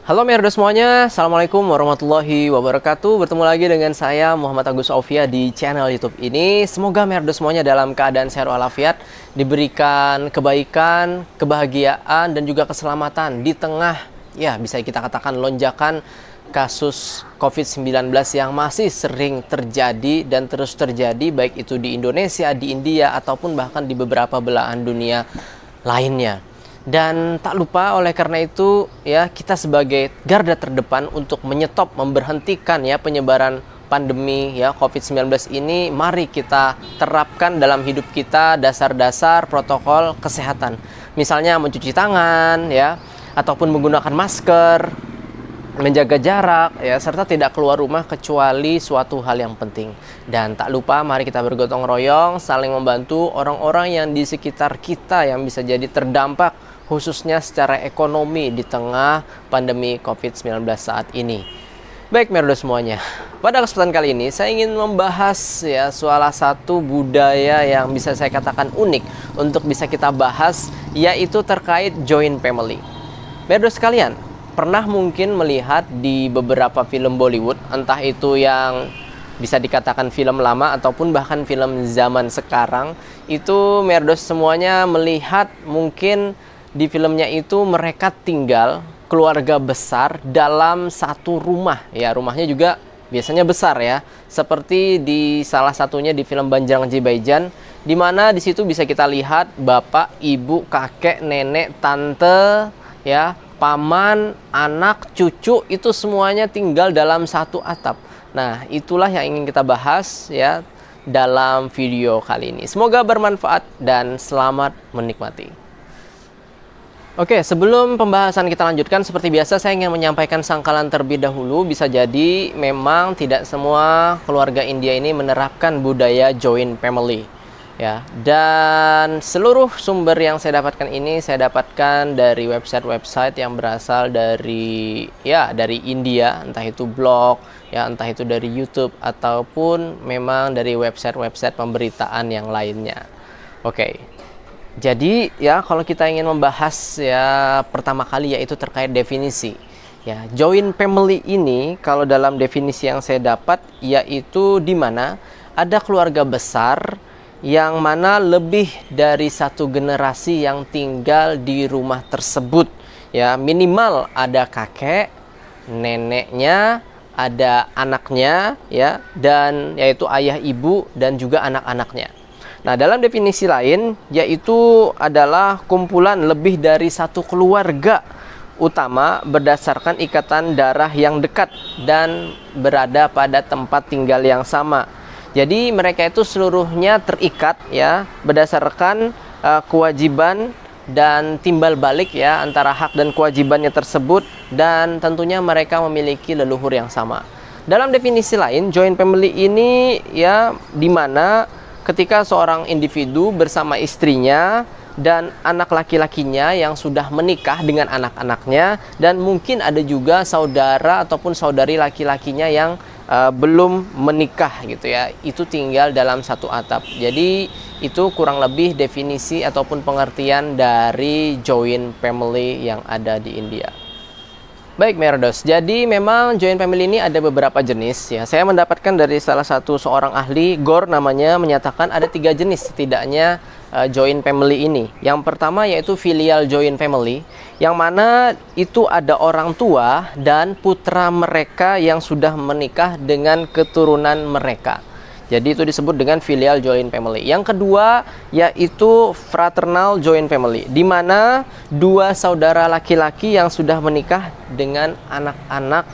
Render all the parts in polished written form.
Halo Merdo semuanya, Assalamualaikum warahmatullahi wabarakatuh. Bertemu lagi dengan saya Muhammad Agus Aufia di channel YouTube ini. Semoga Merdo semuanya dalam keadaan sehat walafiat, diberikan kebaikan, kebahagiaan, dan juga keselamatan di tengah, ya bisa kita katakan lonjakan kasus COVID-19 yang masih sering terjadi dan terus terjadi, baik itu di Indonesia, di India, ataupun bahkan di beberapa belahan dunia lainnya. Dan tak lupa oleh karena itu ya, kita sebagai garda terdepan untuk menyetop, memberhentikan ya penyebaran pandemi ya COVID-19 ini, mari kita terapkan dalam hidup kita dasar-dasar protokol kesehatan. Misalnya mencuci tangan ya, ataupun menggunakan masker, menjaga jarak ya, serta tidak keluar rumah kecuali suatu hal yang penting. Dan tak lupa mari kita bergotong royong, saling membantu orang-orang yang di sekitar kita yang bisa jadi terdampak khususnya secara ekonomi di tengah pandemi COVID-19 saat ini. Baik Merdo semuanya, pada kesempatan kali ini saya ingin membahas ya salah satu budaya yang bisa saya katakan unik untuk bisa kita bahas, yaitu terkait joint family. Merdo sekalian, pernah mungkin melihat di beberapa film Bollywood, entah itu yang bisa dikatakan film lama ataupun bahkan film zaman sekarang, itu Merdo semuanya melihat mungkin di filmnya itu mereka tinggal keluarga besar dalam satu rumah ya, rumahnya juga biasanya besar ya, seperti di salah satunya di film Banjarang Jibaijan, di mana di situ bisa kita lihat bapak, ibu, kakek, nenek, tante ya, paman, anak, cucu, itu semuanya tinggal dalam satu atap. Nah, itulah yang ingin kita bahas ya dalam video kali ini. Semoga bermanfaat dan selamat menikmati. Oke, sebelum pembahasan kita lanjutkan, seperti biasa saya ingin menyampaikan sangkalan terlebih dahulu. Bisa jadi memang tidak semua keluarga India ini menerapkan budaya joint family ya. Dan seluruh sumber yang saya dapatkan ini saya dapatkan dari website-website yang berasal dari India, entah itu blog ya, entah itu dari YouTube ataupun memang dari website-website pemberitaan yang lainnya. Oke. Jadi ya, kalau kita ingin membahas ya pertama kali yaitu terkait definisi. Ya, joint family ini kalau dalam definisi yang saya dapat yaitu di mana ada keluarga besar yang mana lebih dari satu generasi yang tinggal di rumah tersebut. Ya, minimal ada kakek, neneknya, ada anaknya ya, dan yaitu ayah, ibu, dan juga anak-anaknya. Nah, dalam definisi lain, yaitu adalah kumpulan lebih dari satu keluarga utama berdasarkan ikatan darah yang dekat dan berada pada tempat tinggal yang sama. Jadi mereka itu seluruhnya terikat ya berdasarkan kewajiban dan timbal balik ya antara hak dan kewajibannya tersebut, dan tentunya mereka memiliki leluhur yang sama. Dalam definisi lain, joint family ini ya di mana ketika seorang individu bersama istrinya dan anak laki-lakinya yang sudah menikah dengan anak-anaknya, dan mungkin ada juga saudara ataupun saudari laki-lakinya yang belum menikah gitu ya, itu tinggal dalam satu atap. Jadi itu kurang lebih definisi ataupun pengertian dari joint family yang ada di India. Baik Merdos, jadi memang joint family ini ada beberapa jenis ya. Saya mendapatkan dari salah satu seorang ahli, Gore namanya, menyatakan ada 3 jenis setidaknya joint family ini. Yang pertama yaitu filial joint family, yang mana itu ada orang tua dan putra mereka yang sudah menikah dengan keturunan mereka. Jadi itu disebut dengan filial joint family. Yang kedua yaitu fraternal joint family, di mana 2 saudara laki-laki yang sudah menikah dengan anak-anak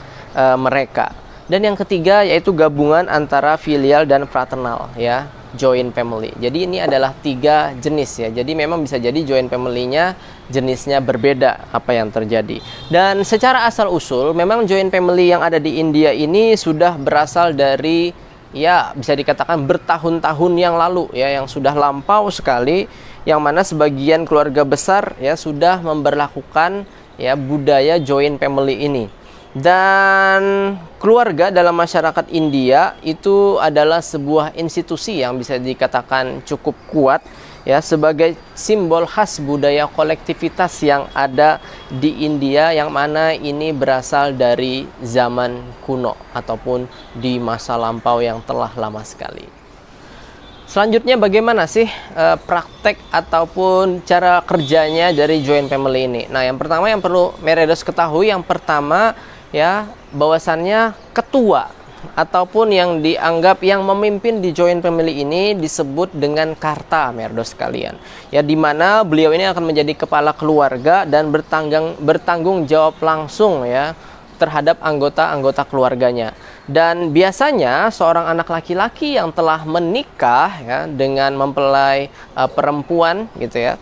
mereka. Dan yang ketiga yaitu gabungan antara filial dan fraternal ya, joint family. Jadi ini adalah 3 jenis ya. Jadi memang bisa jadi joint family-nya jenisnya berbeda apa yang terjadi. Dan secara asal usul memang joint family yang ada di India ini sudah berasal dari ya bisa dikatakan bertahun-tahun yang lalu ya, yang sudah lampau sekali, yang mana sebagian keluarga besar ya sudah memberlakukan ya budaya joint family ini. Dan keluarga dalam masyarakat India itu adalah sebuah institusi yang bisa dikatakan cukup kuat ya, sebagai simbol khas budaya kolektivitas yang ada di India, yang mana ini berasal dari zaman kuno ataupun di masa lampau yang telah lama sekali. Selanjutnya bagaimana sih praktek ataupun cara kerjanya dari joint family ini? Nah, yang pertama yang perlu Meredos ketahui, yang pertama ya, bahwasannya ketua ataupun yang dianggap yang memimpin di joint family ini disebut dengan Karta, Meredos sekalian. Ya, di mana beliau ini akan menjadi kepala keluarga dan bertanggung jawab langsung ya terhadap anggota-anggota keluarganya. Dan biasanya seorang anak laki-laki yang telah menikah ya dengan mempelai perempuan gitu ya,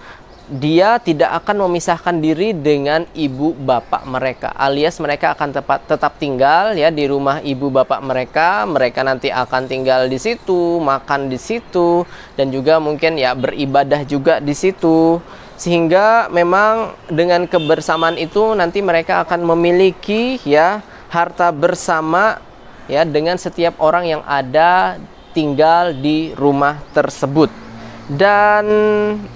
dia tidak akan memisahkan diri dengan ibu bapak mereka, alias mereka akan tetap tinggal ya di rumah ibu bapak mereka. Mereka nanti akan tinggal di situ, makan di situ, dan juga mungkin ya beribadah juga di situ. Sehingga memang dengan kebersamaan itu nanti mereka akan memiliki ya harta bersama ya dengan setiap orang yang ada tinggal di rumah tersebut. Dan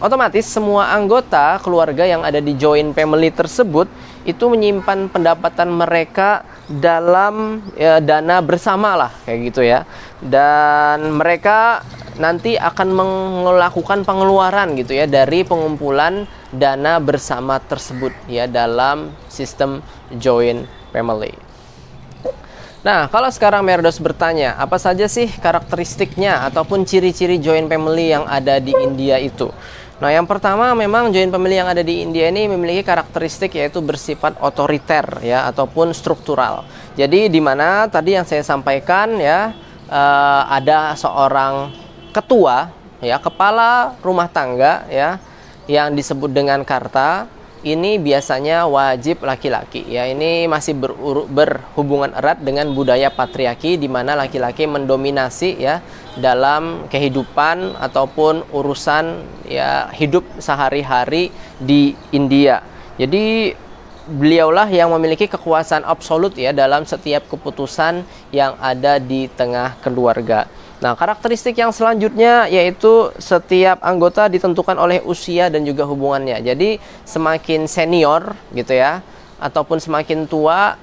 otomatis semua anggota keluarga yang ada di joint family tersebut itu menyimpan pendapatan mereka dalam ya, dana bersama lah kayak gitu ya. Dan mereka nanti akan melakukan pengeluaran gitu ya dari pengumpulan dana bersama tersebut ya dalam sistem joint family. Nah, kalau sekarang Meredos bertanya, apa saja sih karakteristiknya ataupun ciri-ciri joint family yang ada di India itu? Nah, yang pertama memang joint family yang ada di India ini memiliki karakteristik yaitu bersifat otoriter ya ataupun struktural. Jadi di mana tadi yang saya sampaikan ya, ada seorang ketua ya, kepala rumah tangga ya yang disebut dengan Karta. Ini biasanya wajib laki-laki ya. Ini masih berhubungan erat dengan budaya patriarki, di mana laki-laki mendominasi ya dalam kehidupan ataupun urusan ya hidup sehari-hari di India. Jadi beliaulah yang memiliki kekuasaan absolut ya dalam setiap keputusan yang ada di tengah keluarga. Nah, karakteristik yang selanjutnya yaitu setiap anggota ditentukan oleh usia dan juga hubungannya. Jadi semakin senior gitu ya, ataupun semakin tua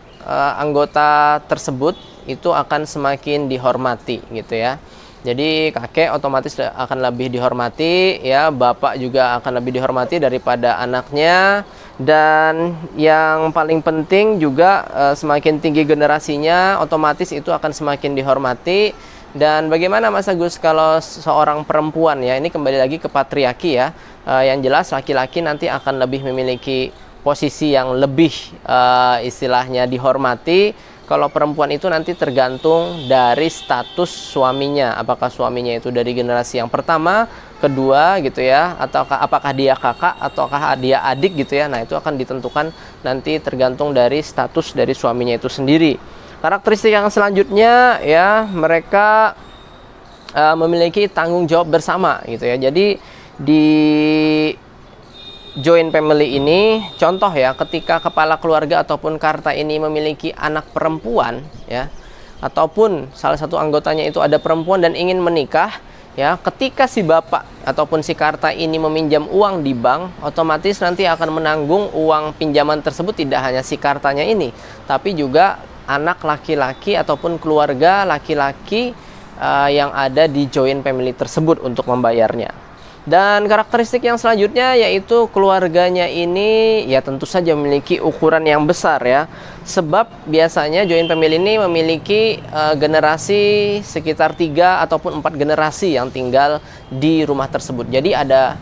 anggota tersebut itu akan semakin dihormati gitu ya. Jadi kakek otomatis akan lebih dihormati ya, bapak juga akan lebih dihormati daripada anaknya. Dan yang paling penting juga semakin tinggi generasinya, otomatis itu akan semakin dihormati. Dan bagaimana Mas Agus kalau seorang perempuan ya, ini kembali lagi ke patriarki ya, yang jelas laki-laki nanti akan lebih memiliki posisi yang lebih istilahnya dihormati. Kalau perempuan itu nanti tergantung dari status suaminya, apakah suaminya itu dari generasi yang pertama, kedua gitu ya, ataukah apakah dia kakak ataukah dia adik gitu ya. Nah, itu akan ditentukan nanti tergantung dari status dari suaminya itu sendiri. Karakteristik yang selanjutnya ya, mereka memiliki tanggung jawab bersama gitu ya. Jadi di joint family ini contoh ya, ketika kepala keluarga ataupun Karta ini memiliki anak perempuan ya, ataupun salah satu anggotanya itu ada perempuan dan ingin menikah ya, ketika si bapak ataupun si Karta ini meminjam uang di bank, otomatis nanti akan menanggung uang pinjaman tersebut tidak hanya si Kartanya ini, tapi juga anak laki-laki ataupun keluarga laki-laki yang ada di joint family tersebut untuk membayarnya. Dan karakteristik yang selanjutnya yaitu keluarganya ini ya tentu saja memiliki ukuran yang besar ya. Sebab biasanya joint family ini memiliki generasi sekitar 3 ataupun 4 generasi yang tinggal di rumah tersebut. Jadi ada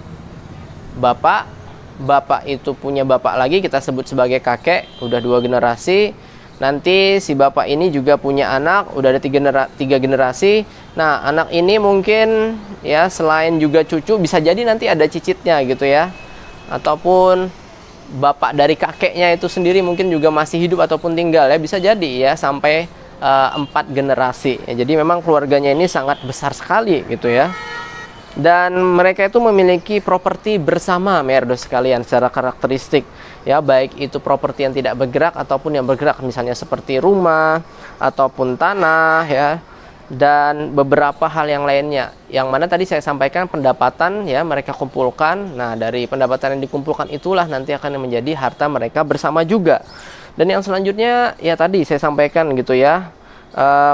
bapak itu punya bapak lagi, kita sebut sebagai kakek, udah 2 generasi. Nanti si bapak ini juga punya anak, udah ada 3 generasi. Nah, anak ini mungkin ya selain juga cucu, bisa jadi nanti ada cicitnya gitu ya. Ataupun bapak dari kakeknya itu sendiri mungkin juga masih hidup ataupun tinggal ya, bisa jadi ya sampai 4 generasi. Ya, jadi memang keluarganya ini sangat besar sekali gitu ya. Dan mereka itu memiliki properti bersama, merdo sekalian, secara karakteristik. Ya, baik itu properti yang tidak bergerak ataupun yang bergerak, misalnya seperti rumah ataupun tanah, ya, dan beberapa hal yang lainnya. Yang mana tadi saya sampaikan pendapatan, ya, mereka kumpulkan. Nah, dari pendapatan yang dikumpulkan itulah nanti akan menjadi harta mereka bersama juga. Dan yang selanjutnya, ya tadi saya sampaikan gitu ya,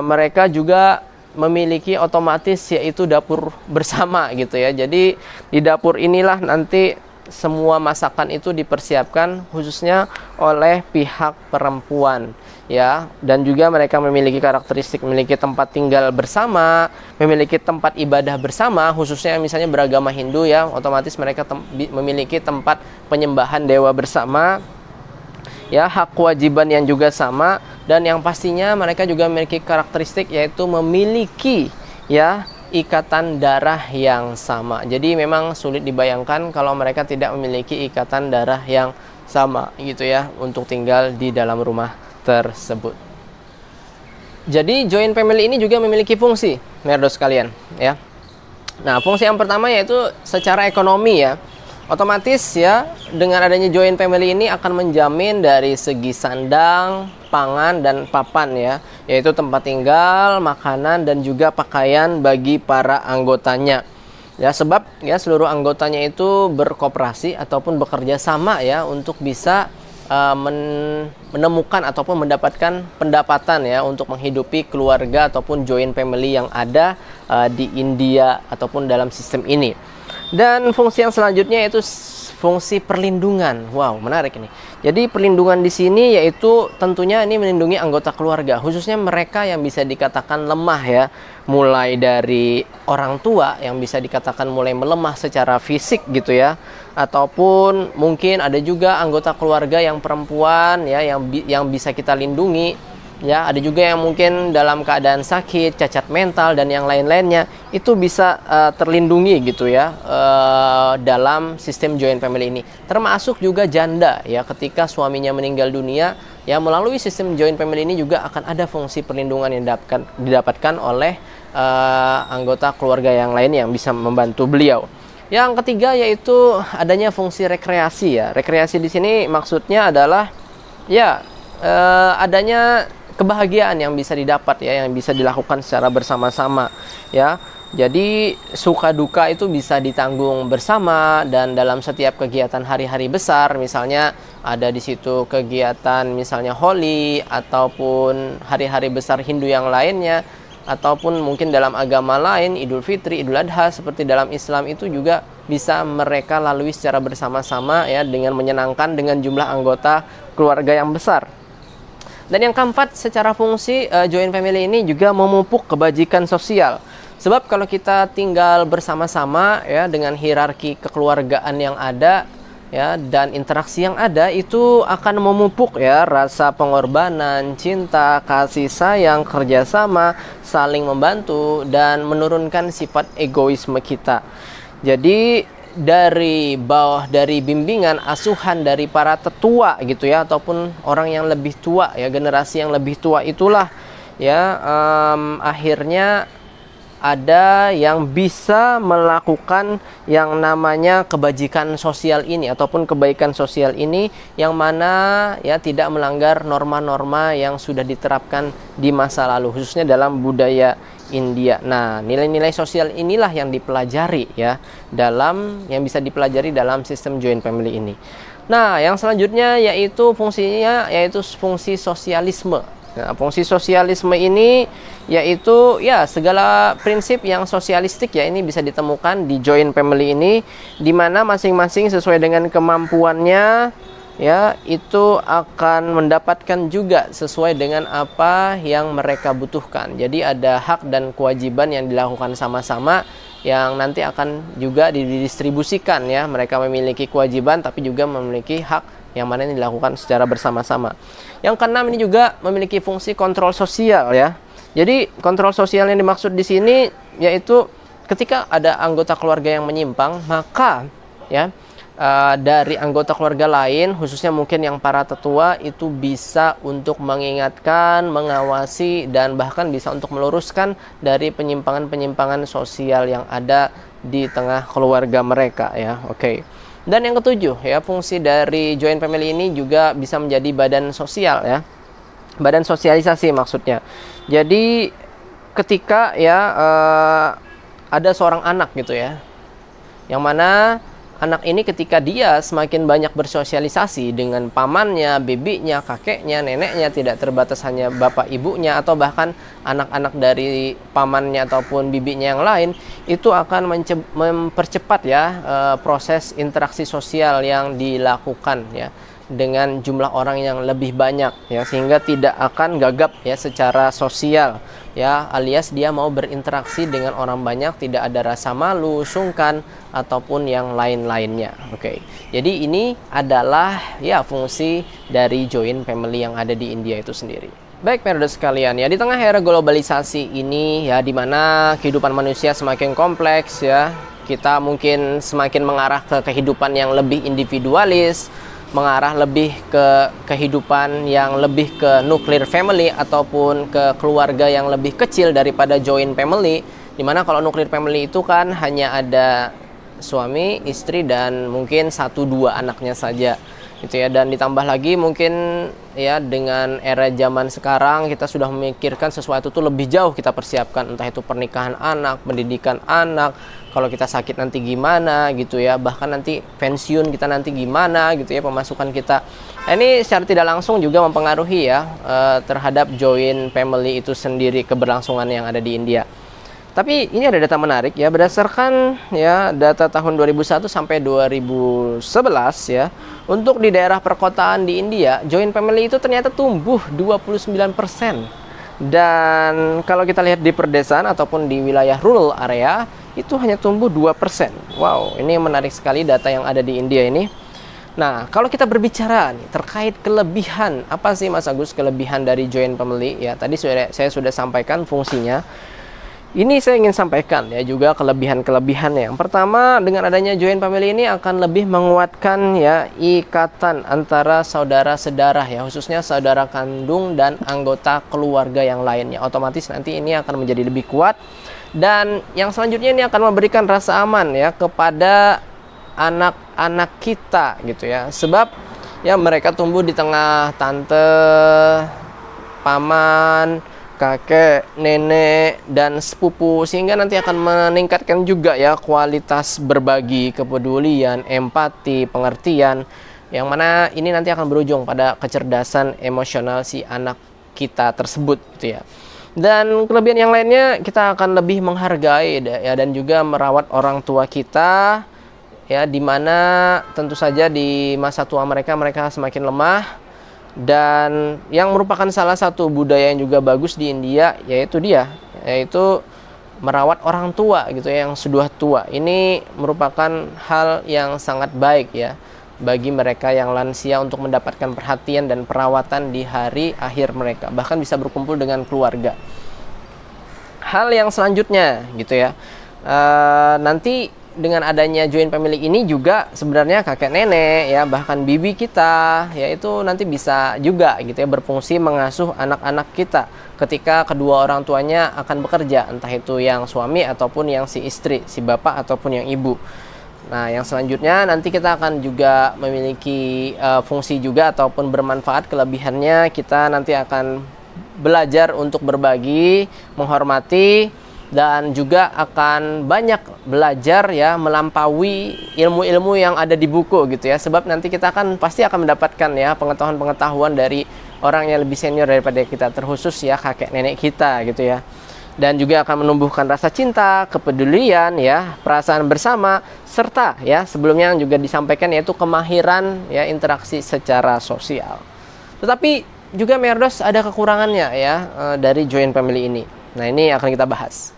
mereka juga memiliki otomatis yaitu dapur bersama gitu ya. Jadi di dapur inilah nanti semua masakan itu dipersiapkan khususnya oleh pihak perempuan, ya. Dan juga mereka memiliki karakteristik memiliki tempat tinggal bersama, memiliki tempat ibadah bersama, khususnya misalnya beragama Hindu, ya, otomatis mereka memiliki tempat penyembahan dewa bersama, ya, hak kewajiban yang juga sama. Dan yang pastinya mereka juga memiliki karakteristik yaitu memiliki, ya, ikatan darah yang sama. Jadi memang sulit dibayangkan kalau mereka tidak memiliki ikatan darah yang sama gitu ya untuk tinggal di dalam rumah tersebut. Jadi joint family ini juga memiliki fungsi, merdo sekalian, ya. Nah, fungsi yang pertama yaitu secara ekonomi, ya. Otomatis, ya, dengan adanya joint family ini akan menjamin dari segi sandang, pangan, dan papan, ya, yaitu tempat tinggal, makanan, dan juga pakaian bagi para anggotanya. Ya, sebab ya seluruh anggotanya itu berkooperasi ataupun bekerja sama, ya, untuk bisa menemukan ataupun mendapatkan pendapatan, ya, untuk menghidupi keluarga ataupun joint family yang ada di India ataupun dalam sistem ini. Dan fungsi yang selanjutnya yaitu fungsi perlindungan. Wow, menarik ini. Jadi perlindungan di sini yaitu tentunya ini melindungi anggota keluarga, khususnya mereka yang bisa dikatakan lemah, ya. Mulai dari orang tua yang bisa dikatakan mulai melemah secara fisik gitu, ya. Ataupun mungkin ada juga anggota keluarga yang perempuan, ya, yang bisa kita lindungi. Ya, ada juga yang mungkin dalam keadaan sakit, cacat mental, dan yang lain-lainnya itu bisa terlindungi gitu ya dalam sistem joint family ini. Termasuk juga janda, ya, ketika suaminya meninggal dunia, ya, melalui sistem joint family ini juga akan ada fungsi perlindungan yang didapatkan oleh anggota keluarga yang lain yang bisa membantu beliau. Yang ketiga yaitu adanya fungsi rekreasi, ya. Rekreasi di sini maksudnya adalah, ya, adanya kebahagiaan yang bisa didapat, ya, yang bisa dilakukan secara bersama-sama, ya. Jadi suka duka itu bisa ditanggung bersama, dan dalam setiap kegiatan hari-hari besar, misalnya ada di situ kegiatan misalnya Holi ataupun hari-hari besar Hindu yang lainnya, ataupun mungkin dalam agama lain Idul Fitri, Idul Adha, seperti dalam Islam itu juga bisa mereka lalui secara bersama-sama, ya, dengan menyenangkan dengan jumlah anggota keluarga yang besar. Dan yang keempat, secara fungsi joint family ini juga memupuk kebajikan sosial. Sebab kalau kita tinggal bersama-sama, ya, dengan hierarki kekeluargaan yang ada, ya, dan interaksi yang ada, itu akan memupuk, ya, rasa pengorbanan, cinta, kasih sayang, kerjasama, saling membantu, dan menurunkan sifat egoisme kita. Jadi dari bimbingan asuhan dari para tetua gitu, ya, ataupun orang yang lebih tua, ya, generasi yang lebih tua itulah, ya, akhirnya ada yang bisa melakukan yang namanya kebajikan sosial ini ataupun kebaikan sosial ini, yang mana, ya, tidak melanggar norma-norma yang sudah diterapkan di masa lalu, khususnya dalam budaya India. Nah, nilai-nilai sosial inilah yang dipelajari, ya, yang bisa dipelajari dalam sistem joint family ini. Nah, yang selanjutnya yaitu fungsinya yaitu fungsi sosialisme. Nah, fungsi sosialisme ini yaitu, ya, segala prinsip yang sosialistik, ya, ini bisa ditemukan di joint family ini, di mana masing-masing sesuai dengan kemampuannya, ya, itu akan mendapatkan juga sesuai dengan apa yang mereka butuhkan. Jadi ada hak dan kewajiban yang dilakukan sama-sama, yang nanti akan juga didistribusikan, ya. Mereka memiliki kewajiban tapi juga memiliki hak yang mana ini dilakukan secara bersama-sama. Yang keenam, ini juga memiliki fungsi kontrol sosial, ya. Jadi kontrol sosial yang dimaksud di sini yaitu ketika ada anggota keluarga yang menyimpang, maka, ya, dari anggota keluarga lain, khususnya mungkin yang para tetua, itu bisa untuk mengingatkan, mengawasi, dan bahkan bisa untuk meluruskan dari penyimpangan-penyimpangan sosial yang ada di tengah keluarga mereka ya. Oke. Dan yang ketujuh ya, fungsi dari joint family ini juga bisa menjadi badan sosial ya. Badan sosialisasi maksudnya. Jadi ketika ya ada seorang anak gitu ya, yang mana anak ini ketika dia semakin banyak bersosialisasi dengan pamannya, bibinya, kakeknya, neneknya, tidak terbatas hanya bapak ibunya atau bahkan anak-anak dari pamannya ataupun bibinya yang lain, itu akan mempercepat ya proses interaksi sosial yang dilakukan ya dengan jumlah orang yang lebih banyak ya, sehingga tidak akan gagap ya secara sosial ya, alias dia mau berinteraksi dengan orang banyak, tidak ada rasa malu, sungkan ataupun yang lain-lainnya. Oke. Jadi ini adalah ya fungsi dari joint family yang ada di India itu sendiri. Baik periode sekalian ya, di tengah era globalisasi ini ya, di mana kehidupan manusia semakin kompleks ya, kita mungkin semakin mengarah ke kehidupan yang lebih individualis, mengarah lebih ke kehidupan yang lebih ke nuclear family ataupun ke keluarga yang lebih kecil daripada joint family, dimana kalau nuclear family itu kan hanya ada suami, istri, dan mungkin 1-2 anaknya saja gitu ya. Dan ditambah lagi mungkin ya dengan era zaman sekarang kita sudah memikirkan sesuatu itu lebih jauh kita persiapkan, entah itu pernikahan anak, pendidikan anak, kalau kita sakit nanti gimana gitu ya, bahkan nanti pensiun kita nanti gimana gitu ya, pemasukan kita. Nah, ini secara tidak langsung juga mempengaruhi ya terhadap joint family itu sendiri, keberlangsungan yang ada di India. Tapi ini ada data menarik ya, berdasarkan ya data tahun 2001 sampai 2011 ya, untuk di daerah perkotaan di India, joint family itu ternyata tumbuh 29%. Dan kalau kita lihat di perdesaan ataupun di wilayah rural area, itu hanya tumbuh 2%. Wow, ini menarik sekali data yang ada di India ini. Nah, kalau kita berbicara nih terkait kelebihan, apa sih Mas Agus kelebihan dari joint family? Ya, tadi saya sudah sampaikan fungsinya. Ini saya ingin sampaikan ya juga kelebihan-kelebihannya. Yang pertama, dengan adanya joint family ini akan lebih menguatkan ya ikatan antara saudara sedarah ya, khususnya saudara kandung dan anggota keluarga yang lainnya. Otomatis nanti ini akan menjadi lebih kuat. Dan yang selanjutnya ini akan memberikan rasa aman ya kepada anak-anak kita gitu ya. Sebab ya mereka tumbuh di tengah tante, paman, kakek, nenek, dan sepupu, sehingga nanti akan meningkatkan juga ya kualitas berbagi, kepedulian, empati, pengertian, yang mana ini nanti akan berujung pada kecerdasan emosional si anak kita tersebut gitu ya. Dan kelebihan yang lainnya, kita akan lebih menghargai ya, dan juga merawat orang tua kita ya, dimana tentu saja di masa tua mereka semakin lemah. Dan yang merupakan salah satu budaya yang juga bagus di India yaitu merawat orang tua gitu ya, yang sudah tua. Ini merupakan hal yang sangat baik ya bagi mereka yang lansia untuk mendapatkan perhatian dan perawatan di hari akhir mereka, bahkan bisa berkumpul dengan keluarga. Hal yang selanjutnya gitu ya, nanti dengan adanya joint family ini juga sebenarnya kakek nenek ya, bahkan bibi kita ya, itu nanti bisa juga gitu ya berfungsi mengasuh anak-anak kita ketika kedua orang tuanya akan bekerja, entah itu yang suami ataupun yang si istri, si bapak ataupun yang ibu. Nah, yang selanjutnya nanti kita akan juga memiliki fungsi juga ataupun bermanfaat. Kelebihannya kita nanti akan belajar untuk berbagi, menghormati, dan juga akan banyak belajar ya melampaui ilmu-ilmu yang ada di buku gitu ya. Sebab nanti kita pasti akan mendapatkan ya pengetahuan-pengetahuan dari orang yang lebih senior daripada kita, terkhusus ya kakek nenek kita gitu ya. Dan juga akan menumbuhkan rasa cinta, kepedulian ya, perasaan bersama, serta ya sebelumnya yang juga disampaikan yaitu kemahiran ya interaksi secara sosial. Tetapi juga Merdos ada kekurangannya ya dari joint family ini. Nah, ini akan kita bahas.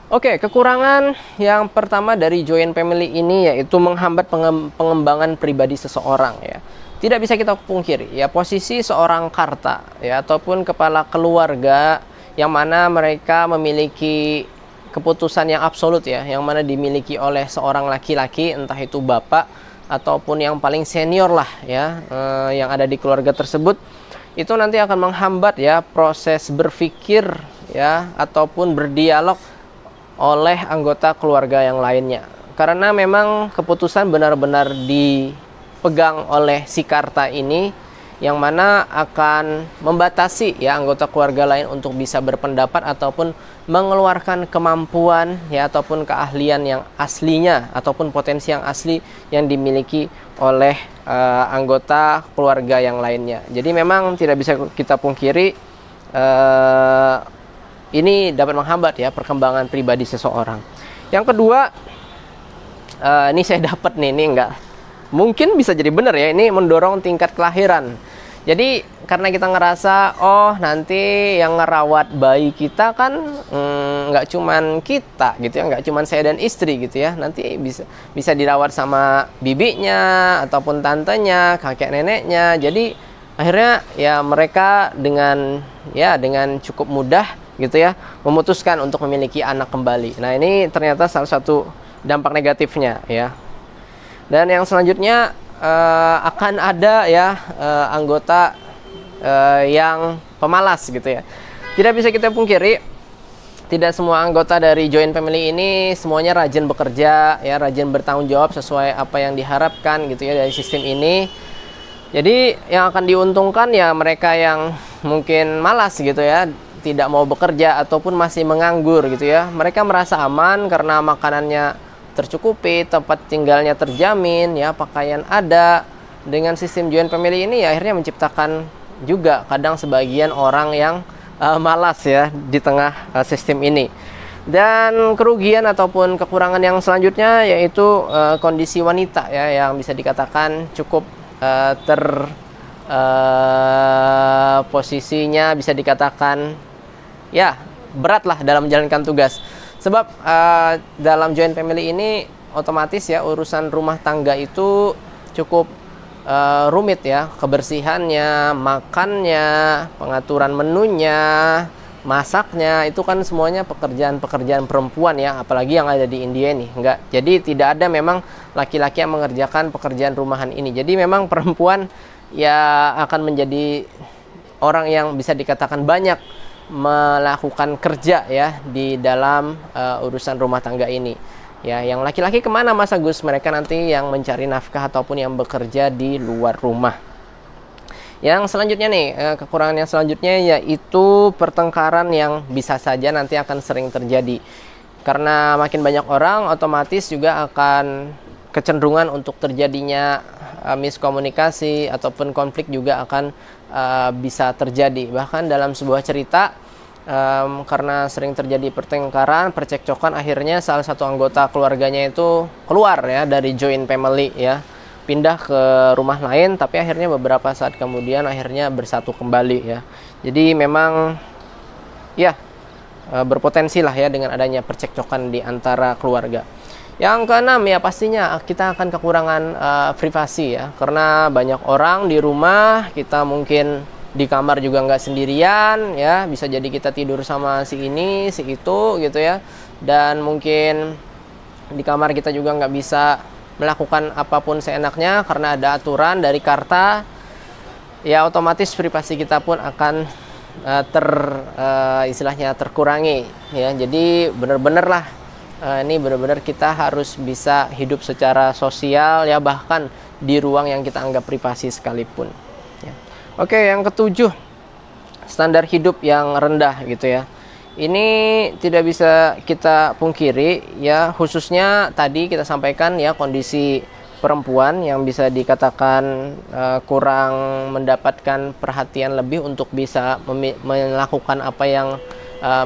Oke, kekurangan yang pertama dari joint family ini yaitu menghambat pengembangan pribadi seseorang ya. Tidak bisa kita pungkiri ya, posisi seorang karta ya ataupun kepala keluarga yang mana mereka memiliki keputusan yang absolut ya, yang mana dimiliki oleh seorang laki-laki, entah itu bapak ataupun yang paling senior lah ya, yang ada di keluarga tersebut, itu nanti akan menghambat ya proses berpikir ya ataupun berdialog oleh anggota keluarga yang lainnya. Karena memang keputusan benar-benar dipegang oleh si Karta ini, yang mana akan membatasi ya anggota keluarga lain untuk bisa berpendapat ataupun mengeluarkan kemampuan ya ataupun keahlian yang aslinya ataupun potensi yang asli yang dimiliki oleh anggota keluarga yang lainnya. Jadi memang tidak bisa kita pungkiri ini dapat menghambat ya perkembangan pribadi seseorang. Yang kedua, ini saya dapat nih, ini enggak mungkin bisa jadi benar ya, ini mendorong tingkat kelahiran. Jadi karena kita ngerasa oh nanti yang ngerawat bayi kita kan nggak cuman kita gitu ya, nggak cuman saya dan istri gitu ya, nanti bisa dirawat sama bibinya ataupun tantenya, kakek neneknya. Jadi akhirnya ya mereka dengan cukup mudah gitu ya memutuskan untuk memiliki anak kembali. Nah ini ternyata salah satu dampak negatifnya ya. Dan yang selanjutnya akan ada ya anggota yang pemalas gitu ya. Tidak bisa kita pungkiri, tidak semua anggota dari joint family ini semuanya rajin bekerja ya, rajin bertanggung jawab sesuai apa yang diharapkan gitu ya dari sistem ini. Jadi yang akan diuntungkan ya mereka yang mungkin malas gitu ya, tidak mau bekerja ataupun masih menganggur gitu ya. Mereka merasa aman karena makanannya tercukupi, tempat tinggalnya terjamin ya, pakaian ada. Dengan sistem joint family ini ya akhirnya menciptakan juga kadang sebagian orang yang malas ya di tengah sistem ini. Dan kerugian ataupun kekurangan yang selanjutnya yaitu kondisi wanita ya, yang bisa dikatakan cukup posisinya bisa dikatakan ya berat lah dalam menjalankan tugas. Sebab dalam joint family ini otomatis ya urusan rumah tangga itu cukup rumit ya, kebersihannya, makannya, pengaturan menunya, masaknya, itu kan semuanya pekerjaan-pekerjaan perempuan ya, apalagi yang ada di India ini. Enggak, jadi tidak ada memang laki-laki yang mengerjakan pekerjaan rumahan ini. Jadi memang perempuan ya akan menjadi orang yang bisa dikatakan banyak melakukan kerja ya di dalam urusan rumah tangga ini ya. Yang laki-laki kemana Mas Agus? Mereka nanti yang mencari nafkah ataupun yang bekerja di luar rumah. Yang selanjutnya nih, kekurangan yang selanjutnya yaitu pertengkaran yang bisa saja nanti akan sering terjadi. Karena makin banyak orang, otomatis juga akan kecenderungan untuk terjadinya miskomunikasi ataupun konflik juga akan bisa terjadi. Bahkan dalam sebuah cerita, karena sering terjadi pertengkaran, percekcokan, akhirnya salah satu anggota keluarganya itu keluar ya dari joint family ya, pindah ke rumah lain, tapi akhirnya beberapa saat kemudian akhirnya bersatu kembali ya. Jadi memang ya berpotensi lah ya dengan adanya percekcokan di antara keluarga. Yang keenam ya pastinya kita akan kekurangan privasi ya, karena banyak orang di rumah, kita mungkin di kamar juga nggak sendirian ya, bisa jadi kita tidur sama si ini si itu gitu ya, dan mungkin di kamar kita juga nggak bisa melakukan apapun seenaknya karena ada aturan dari Karta ya, otomatis privasi kita pun akan istilahnya terkurangi ya. Jadi benar-benar lah ini benar-benar kita harus bisa hidup secara sosial ya, bahkan di ruang yang kita anggap privasi sekalipun ya. Oke, yang ketujuh, standar hidup yang rendah gitu ya. Ini tidak bisa kita pungkiri ya, khususnya tadi kita sampaikan ya kondisi perempuan yang bisa dikatakan kurang mendapatkan perhatian lebih untuk bisa melakukan apa yang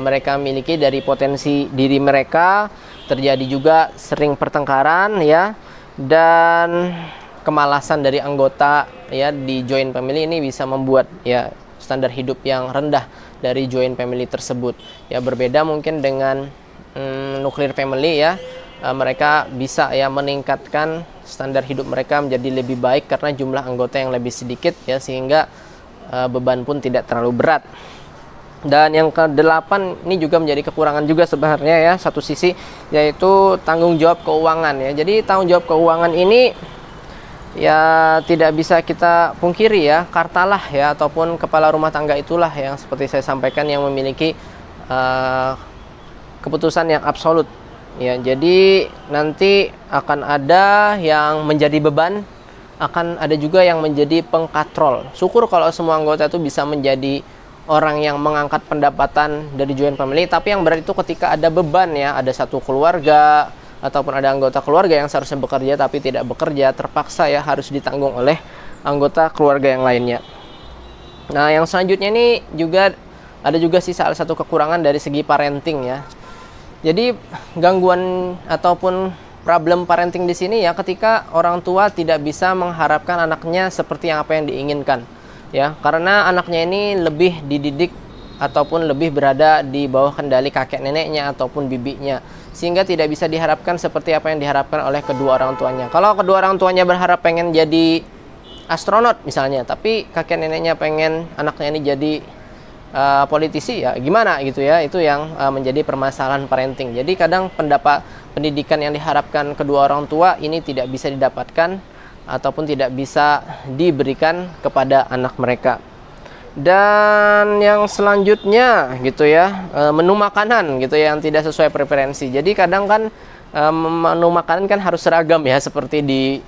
mereka miliki dari potensi diri mereka. Terjadi juga sering pertengkaran ya, dan kemalasan dari anggota ya di joint family ini bisa membuat ya standar hidup yang rendah dari joint family tersebut ya. Berbeda mungkin dengan nuclear family ya, mereka bisa ya meningkatkan standar hidup mereka menjadi lebih baik karena jumlah anggota yang lebih sedikit ya, sehingga beban pun tidak terlalu berat. Dan yang ke-8 ini juga menjadi kekurangan juga sebenarnya ya, satu sisi, yaitu tanggung jawab keuangan ya. Jadi tanggung jawab keuangan ini ya tidak bisa kita pungkiri ya, Kartalah ya ataupun kepala rumah tangga itulah yang seperti saya sampaikan yang memiliki keputusan yang absolut. Ya, jadi nanti akan ada yang menjadi beban, akan ada juga yang menjadi pengkatrol. Syukur kalau semua anggota itu bisa menjadi orang yang mengangkat pendapatan dari joint family, tapi yang berat itu ketika ada beban ya, ada satu keluarga ataupun ada anggota keluarga yang seharusnya bekerja tapi tidak bekerja, terpaksa ya harus ditanggung oleh anggota keluarga yang lainnya. Nah, yang selanjutnya ini juga ada juga sih salah satu kekurangan dari segi parenting ya. Jadi gangguan ataupun problem parenting di sini ya ketika orang tua tidak bisa mengharapkan anaknya seperti apa yang diinginkan. Ya, karena anaknya ini lebih dididik ataupun lebih berada di bawah kendali kakek neneknya ataupun bibinya, sehingga tidak bisa diharapkan seperti apa yang diharapkan oleh kedua orang tuanya. Kalau kedua orang tuanya berharap pengen jadi astronot misalnya, tapi kakek neneknya pengen anaknya ini jadi politisi, ya gimana gitu ya. Itu yang menjadi permasalahan parenting. Jadi kadang pendidikan yang diharapkan kedua orang tua ini tidak bisa didapatkan ataupun tidak bisa diberikan kepada anak mereka. Dan yang selanjutnya gitu ya, menu makanan gitu ya, yang tidak sesuai preferensi. Jadi kadang kan menu makanan kan harus seragam ya, seperti di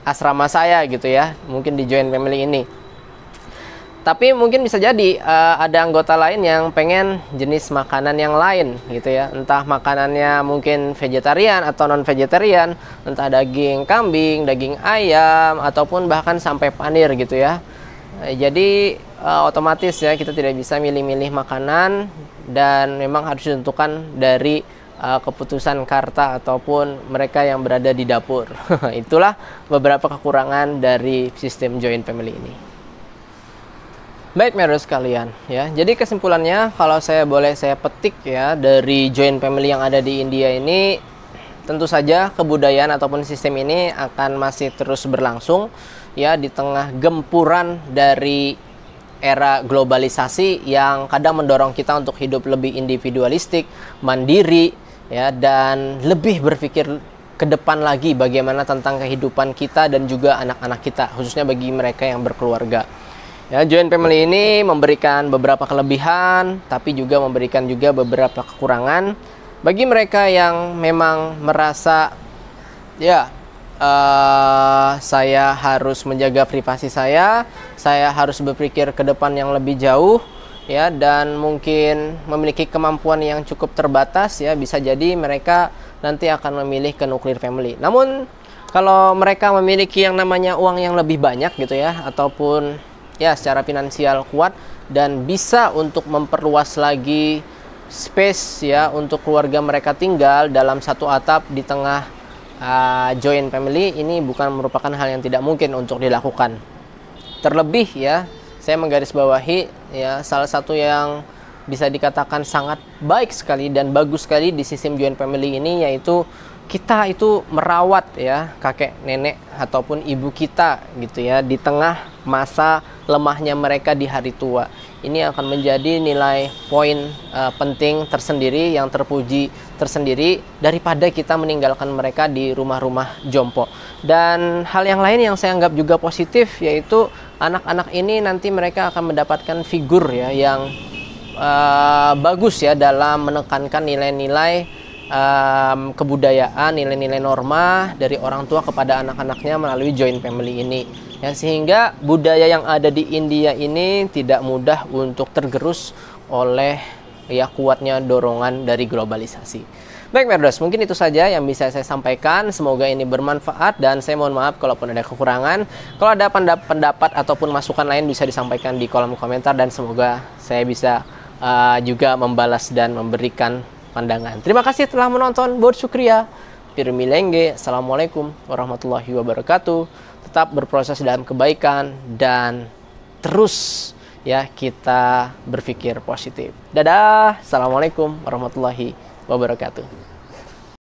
asrama saya gitu ya, mungkin di joint family ini. Tapi mungkin bisa jadi ada anggota lain yang pengen jenis makanan yang lain gitu ya. Entah makanannya mungkin vegetarian atau non-vegetarian, entah daging kambing, daging ayam, ataupun bahkan sampai panir gitu ya. Jadi otomatis ya kita tidak bisa milih-milih makanan, dan memang harus ditentukan dari keputusan karta ataupun mereka yang berada di dapur. Itulah beberapa kekurangan dari sistem joint family ini. Baik members sekalian ya, jadi kesimpulannya kalau saya boleh saya petik ya dari joint family yang ada di India ini, tentu saja kebudayaan ataupun sistem ini akan masih terus berlangsung ya di tengah gempuran dari era globalisasi yang kadang mendorong kita untuk hidup lebih individualistik, mandiri ya, dan lebih berpikir ke depan lagi bagaimana tentang kehidupan kita dan juga anak-anak kita, khususnya bagi mereka yang berkeluarga. Ya, joint family ini memberikan beberapa kelebihan, tapi juga memberikan juga beberapa kekurangan bagi mereka yang memang merasa ya saya harus menjaga privasi saya harus berpikir ke depan yang lebih jauh ya, dan mungkin memiliki kemampuan yang cukup terbatas ya, bisa jadi mereka nanti akan memilih ke nuclear family. Namun kalau mereka memiliki yang namanya uang yang lebih banyak gitu ya, ataupun ya secara finansial kuat dan bisa untuk memperluas lagi space ya untuk keluarga mereka tinggal dalam satu atap di tengah joint family, ini bukan merupakan hal yang tidak mungkin untuk dilakukan. Terlebih ya, saya menggarisbawahi ya, salah satu yang bisa dikatakan sangat baik sekali dan bagus sekali di sistem joint family ini, yaitu kita itu merawat ya kakek nenek ataupun ibu kita gitu ya di tengah masa lemahnya mereka di hari tua. Ini akan menjadi nilai poin penting tersendiri yang terpuji tersendiri daripada kita meninggalkan mereka di rumah-rumah jompo. Dan hal yang lain yang saya anggap juga positif, yaitu anak-anak ini nanti mereka akan mendapatkan figur ya yang bagus ya dalam menekankan nilai-nilai kebudayaan, nilai-nilai norma dari orang tua kepada anak-anaknya melalui joint family ini ya, sehingga budaya yang ada di India ini tidak mudah untuk tergerus oleh ya kuatnya dorongan dari globalisasi. Baik Merders, mungkin itu saja yang bisa saya sampaikan. Semoga ini bermanfaat, dan saya mohon maaf kalaupun ada kekurangan. Kalau ada pendapat ataupun masukan lain bisa disampaikan di kolom komentar, dan semoga saya bisa juga membalas dan memberikan pandangan. Terima kasih telah menonton. Buat syukriya. Pirmilenge. Assalamualaikum warahmatullahi wabarakatuh. Tetap berproses dalam kebaikan dan terus ya kita berpikir positif. Dadah. Assalamualaikum warahmatullahi wabarakatuh.